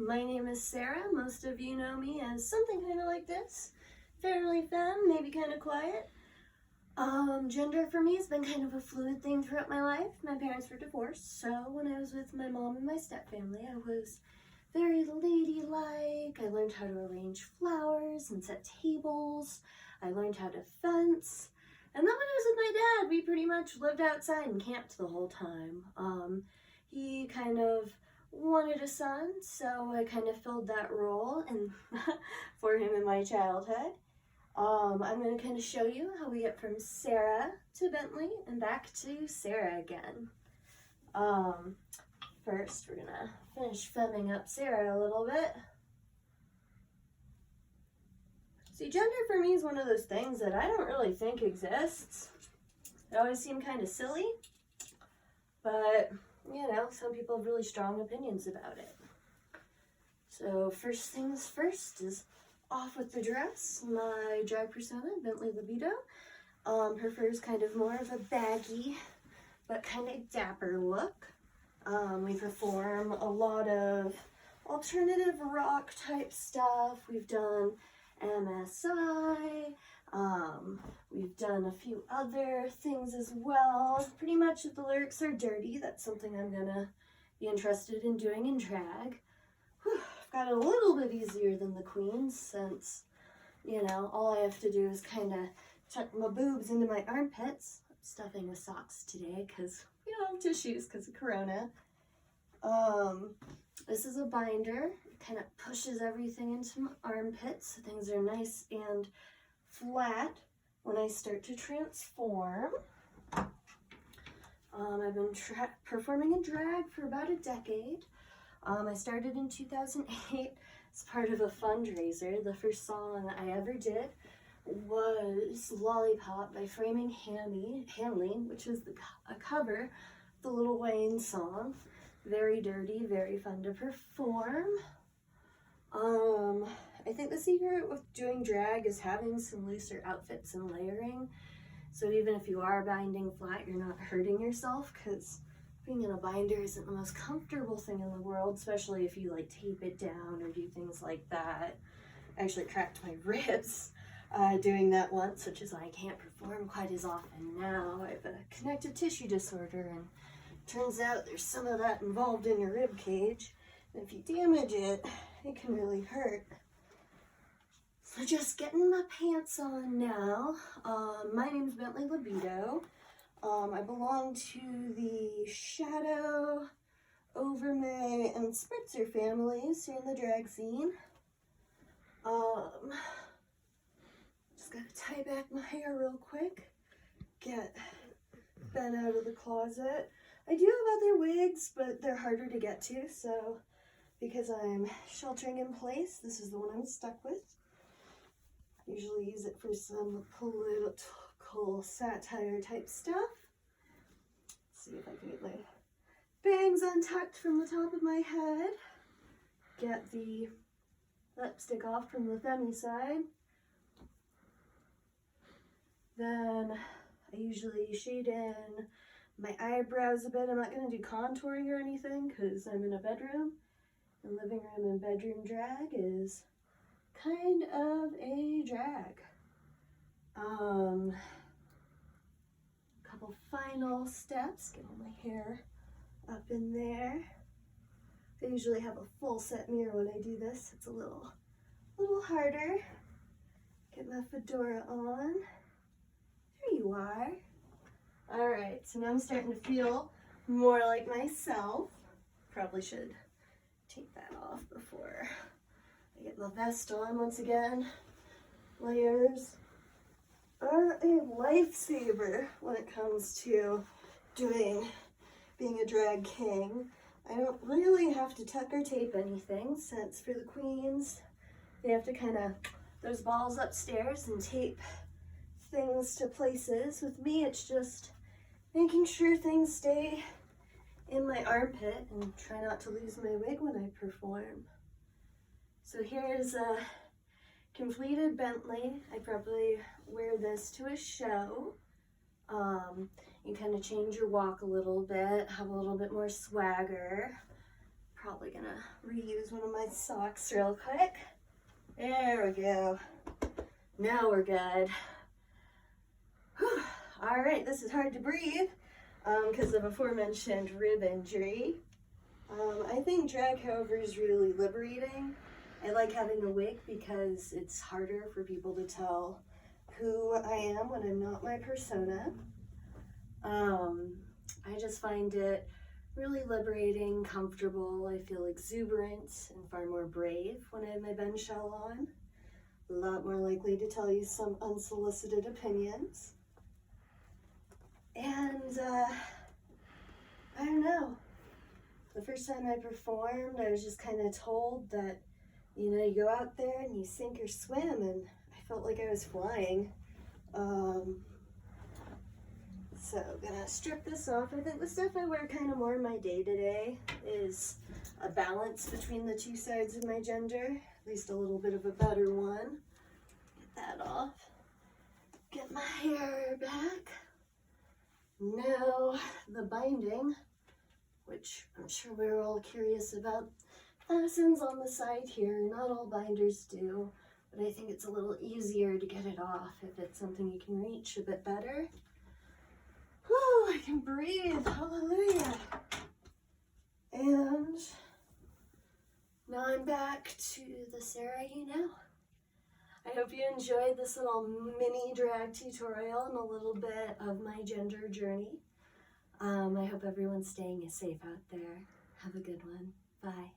My name is Sarah. Most of you know me as something kind of like this. Fairly femme, maybe kind of quiet. Gender for me has been kind of a fluid thing throughout my life. My parents were divorced, so when I was with my mom and my stepfamily, I was very ladylike. I learned how to arrange flowers and set tables. I learned how to fence. And then when I was with my dad, we pretty much lived outside and camped the whole time. He kind of wanted a son, so I kind of filled that role and for him in my childhood. I'm going to kind of show you how we get from Sarah to Bentley and back to Sarah again. First, we're going to finish femming up Sarah a little bit. See, gender for me is one of those things that I don't really think exists. It always seemed kind of silly, but, you know, some people have really strong opinions about it. So first things first is off with the dress. My drag persona, Bentley Libido, prefers kind of more of a baggy but kind of dapper look. We perform a lot of alternative rock type stuff. We've done MSI, we've done a few other things as well. Pretty much if the lyrics are dirty, that's something I'm gonna be interested in doing in drag. I've got it a little bit easier than the queens since, you know, all I have to do is kind of tuck my boobs into my armpits. I'm stuffing with socks today because we don't have tissues because of Corona. This is a binder. It kind of pushes everything into my armpits so things are nice and flat when I start to transform. I've been performing in drag for about a decade. I started in 2008 as part of a fundraiser. The first song I ever did was Lollipop by Framing Hanley, which is a cover of the Lil Wayne song. Very dirty, very fun to perform. I think the secret with doing drag is having some looser outfits and layering. So even if you are binding flat, you're not hurting yourself, because being in a binder isn't the most comfortable thing in the world, especially if you like tape it down or do things like that. I actually cracked my ribs doing that once, which is why I can't perform quite as often now. I have a connective tissue disorder, and turns out there's some of that involved in your rib cage. And if you damage it, it can really hurt. So just getting my pants on now. My name's Bentley Libido. I belong to the Shadow, Overmay, and Spritzer families here in the drag scene. Just gotta tie back my hair real quick. Get Ben out of the closet. I do have other wigs, but they're harder to get to, so because I'm sheltering in place, this is the one I'm stuck with. I usually use it for some political satire type stuff. Let's see if I can get my bangs untucked from the top of my head. Get the lipstick off from the thummy side. Then I usually shade in my eyebrows a bit. I'm not going to do contouring or anything because I'm in a bedroom. And living room and bedroom drag is kind of a drag. Couple final steps. Get all my hair up in there. I usually have a full set mirror when I do this. It's a little harder. Get my fedora on. There you are. All right, so now I'm starting to feel more like myself. Probably should take that off before I get my vest on once again. Layers are a lifesaver when it comes to being a drag king. I don't really have to tuck or tape anything, since for the queens, they have to kind of those balls upstairs and tape things to places. With me, it's just making sure things stay in my armpit and try not to lose my wig when I perform. So here's a completed Bentley. I probably wear this to a show. You kind of change your walk a little bit, have a little bit more swagger. probably gonna reuse one of my socks real quick. There we go. Now we're good. Whew. All right, this is hard to breathe because of aforementioned rib injury. I think drag, however, is really liberating. I like having a wig because it's harder for people to tell who I am when I'm not my persona. I just find it really liberating, comfortable. I feel exuberant and far more brave when I have my Ben shell on. A lot more likely to tell you some unsolicited opinions. And I don't know. The first time I performed, I was just kind of told that, you know, you go out there and you sink or swim, and I felt like I was flying. So gonna strip this off. I think the stuff I wear kind of more in my day-to-day is a balance between the two sides of my gender, at least a little bit of a better one. Get that off. Get my hair back. Now the binding, which I'm sure we're all curious about, fastens on the side here. Not all binders do, but I think it's a little easier to get it off if it's something you can reach a bit better. Whew, I can breathe, hallelujah. And now I'm back to the Sarah you know. I hope you enjoyed this little mini drag tutorial and a little bit of my gender journey. I hope everyone's staying safe out there. Have a good one. Bye.